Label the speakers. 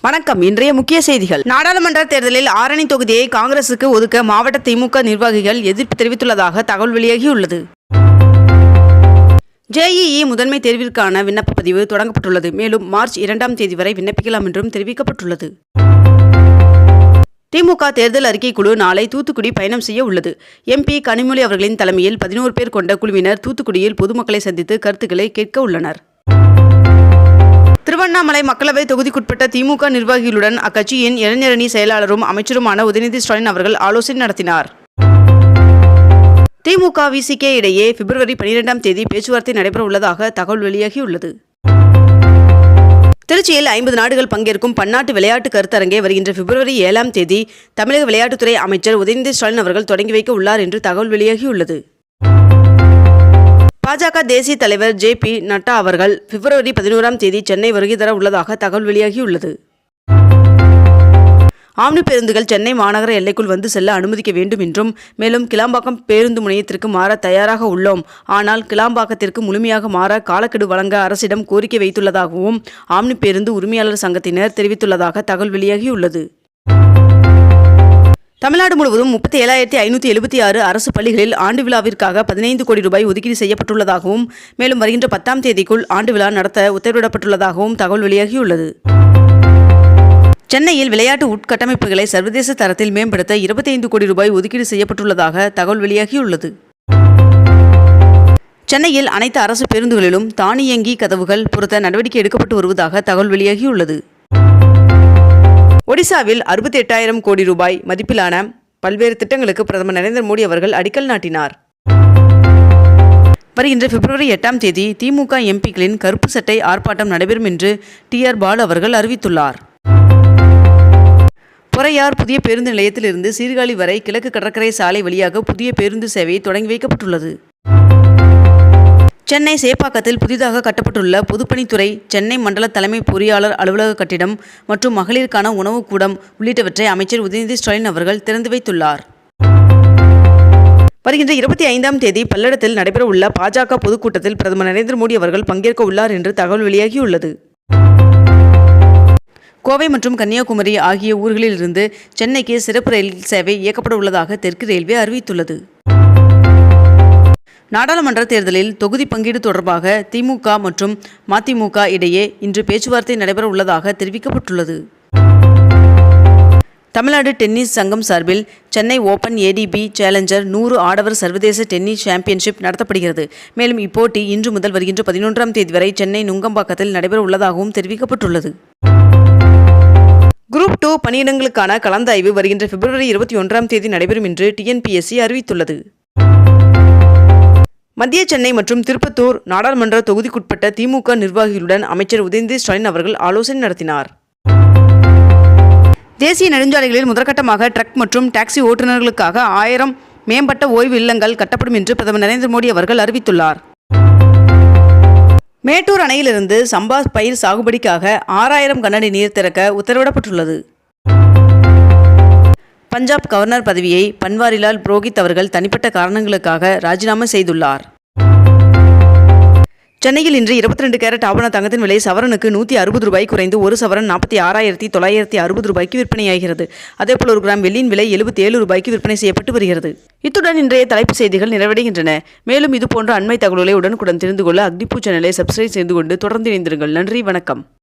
Speaker 1: வணக்கம். இன்றைய முக்கிய செய்திகள். நாடாளுமன்ற தேர்தலில் ஆரணி தொகுதியை காங்கிரசுக்கு ஒதுக்க மாவட்ட திமுக நிர்வாகிகள் எதிர்ப்பு தெரிவித்துள்ளதாக தகவல் வெளியாகியுள்ளது. JEE முதன்மை தேர்விற்கான விண்ணப்ப பதிவு தொடங்கப்பட்டுள்ளது. மேலும் மார்ச் 2ஆம் தேதி வரை விண்ணப்பிக்கலாம் என்றும் தெரிவிக்கப்பட்டுள்ளது. திமுக தேர்தல் அறிக்கை குழு நாளை தூத்துக்குடி பயணம் செய்ய உள்ளது. MP கனிமொழி அவர்களின் தலைமையில் 11 பேர் கொண்ட குழுவினர் தூத்துக்குடியில் பொதுமக்களை சந்தித்து கருத்துக்களை கேட்க உள்ளனர். திருவண்ணாமலை மக்களவை தொகுதிக்குட்பட்ட திமுக நிர்வாகிகளுடன் அக்கட்சியின் இளைஞரணி செயலாளரும் அமைச்சருமான உதயநிதி ஸ்டாலின் அவர்கள் ஆலோசனை நடத்தினார். திமுக VCK இடையே பிப்ரவரி 12ஆம் தேதி பேச்சுவார்த்தை நடைபெற உள்ளதாக தகவல் வெளியாகியுள்ளது. திருச்சியில் 50 நாடுகள் பங்கேற்கும் பன்னாட்டு விளையாட்டு கருத்தரங்கை வருகின்ற பிப்ரவரி 7ஆம் தேதி தமிழக விளையாட்டுத்துறை அமைச்சர் உதயநிதி ஸ்டாலின் அவர்கள் தொடங்கி வைக்க உள்ளார் என்று தகவல் வெளியாகியுள்ளது. பாஜக தேசிய தலைவர் JP நட்டா அவர்கள் பிப்ரவரி 11ஆம் தேதி சென்னை வருகை தர உள்ளதாக தகவல் வெளியாகியுள்ளது. ஆம்னி பேருந்துகள் சென்னை மாநகர எல்லைக்குள் வந்து செல்ல அனுமதிக்க வேண்டும் என்றும், மேலும் கிளாம்பாக்கம் பேருந்து முனையத்திற்கு மாற தயாராக உள்ளோம், ஆனால் கிளாம்பாக்கத்திற்கு முழுமையாக மாற காலக்கெடு வழங்க அரசிடம் கோரிக்கை வைத்துள்ளதாகவும் ஆம்னி பேருந்து உரிமையாளர் சங்கத்தினர் தெரிவித்துள்ளதாக தகவல் வெளியாகியுள்ளது. தமிழ்நாடு முழுவதும் 37,576 அரசு பள்ளிகளில் ஆண்டு விழாவிற்காக 15 கோடி ரூபாய் ஒதுக்கீடு செய்யப்பட்டுள்ளதாகவும், மேலும் வருகின்ற 10ஆம் தேதிக்குள் ஆண்டு விழா நடத்த உத்தரவிடப்பட்டுள்ளதாகவும் தகவல் வெளியாகியுள்ளது. சென்னையில் விளையாட்டு உட்கட்டமைப்புகளை சர்வதேச தரத்தில் மேம்படுத்த 25 கோடி ரூபாய் ஒதுக்கீடு செய்யப்பட்டுள்ளதாக தகவல் வெளியாகியுள்ளது. சென்னையில் அனைத்து அரசு பேருந்துகளிலும் தானியங்கி கதவுகள் பொருத்த நடவடிக்கை எடுக்கப்பட்டு வருவதாக தகவல் வெளியாகியுள்ளது. ஒடிசாவில் 68,000 கோடி ரூபாய் மதிப்பிலான பல்வேறு திட்டங்களுக்கு பிரதமர் நரேந்திர மோடி அவர்கள் அடிக்கல் நாட்டினார். வருகின்ற பிப்ரவரி 8ஆம் தேதி திமுக MPக்களின் கருப்பு சட்டை ஆர்ப்பாட்டம் நடைபெறும் என்று TR பாலு அவர்கள் அறிவித்துள்ளார். பொறையார் புதிய பேருந்து நிலையத்திலிருந்து சீர்காழி வரை கிழக்கு கடற்கரை சாலை வழியாக புதிய பேருந்து சேவை தொடங்கி வைக்கப்பட்டுள்ளது. சென்னை சேப்பாக்கத்தில் புதிதாக கட்டப்பட்டுள்ள பொதுப்பணித்துறை சென்னை மண்டல தலைமை பொறியாளர் அலுவலக கட்டிடம் மற்றும் மகளிருக்கான உணவுக்கூடம் உள்ளிட்டவற்றை அமைச்சர் உதயநிதி ஸ்டாலின் அவர்கள் திறந்து வைத்துள்ளார். வருகின்ற 25ஆம் தேதி பல்லடத்தில் நடைபெறவுள்ள பாஜக பொதுக்கூட்டத்தில் பிரதமர் நரேந்திர மோடி அவர்கள் பங்கேற்க உள்ளார் என்று தகவல் வெளியாகியுள்ளது. கோவை மற்றும் கன்னியாகுமரி ஆகிய ஊர்களிலிருந்து சென்னைக்கு சிறப்பு ரயில் சேவை இயக்கப்பட உள்ளதாக தெற்கு ரயில்வே அறிவித்துள்ளது. நாடாளுமன்ற தேர்தலில் தொகுதி பங்கீடு தொடர்பாக திமுக மற்றும் மதிமுக இடையே இன்று பேச்சுவார்த்தை நடைபெற உள்ளதாக தெரிவிக்கப்பட்டுள்ளது. தமிழ்நாடு டென்னிஸ் சங்கம் சார்பில் சென்னை ஓபன் ADB சேலஞ்சர் 100 ஆடவர் சர்வதேச டென்னிஸ் சாம்பியன்ஷிப் நடத்தப்படுகிறது. மேலும் இப்போட்டி இன்று முதல் வருகின்ற 11ஆம் தேதி வரை சென்னை நுங்கம்பாக்கத்தில் நடைபெற உள்ளதாகவும் தெரிவிக்கப்பட்டுள்ளது. குரூப் 2 பணியிடங்களுக்கான கலந்தாய்வு வருகின்ற பிப்ரவரி 21ஆம் தேதி நடைபெறும் என்று TNPSC அறிவித்துள்ளது. மத்திய சென்னை மற்றும் திருப்பத்தூர் நாடாளுமன்ற தொகுதிக்குட்பட்ட திமுக நிர்வாகிகளுடன் அமைச்சர் உதயநிதி ஸ்டாலின் அவர்கள் ஆலோசனை நடத்தினார். தேசிய நெடுஞ்சாலைகளில் முதற்கட்டமாக ட்ரக் மற்றும் டாக்ஸி ஓட்டுநர்களுக்காக 1000 மேம்பட்ட ஓய்வு இல்லங்கள் கட்டப்படும் என்று பிரதமர் நரேந்திர மோடி அவர்கள் அறிவித்துள்ளார். மேட்டூர் அணையிலிருந்து சம்பா பயிர் சாகுபடிக்காக 6000 கனஅடி நீர் திறக்க உத்தரவிடப்பட்டுள்ளது. பஞ்சாப் கவர்னர் பதவியை பன்வாரிலால் புரோஹித் அவர்கள் தனிப்பட்ட காரணங்களுக்காக ராஜினாமா செய்துள்ளார். சென்னையில் இன்று 22 கேரட் ஆபண தங்கத்தின் விலை சவரனுக்கு 160 ரூபாய் குறைந்து ஒரு சவரன் 46,960 ரூபாய்க்கு விற்பனையாகிறது. அதேபோல் ஒரு கிராம் வெள்ளியின் விலை 77 ரூபாய்க்கு விற்பனை செய்யப்பட்டு வருகிறது. இத்துடன் இன்றைய தலைப்பு செய்திகள் நிறைவடைகின்றன. மேலும் இதுபோன்ற அண்மை தகவல்களை உடனுக்குடன் தெரிந்து கொள்ள அக்னிபூ சேனலை சப்ஸ்கிரைப் செய்து கொண்டு தொடர்ந்து இணைந்திருங்கள். நன்றி, வணக்கம்.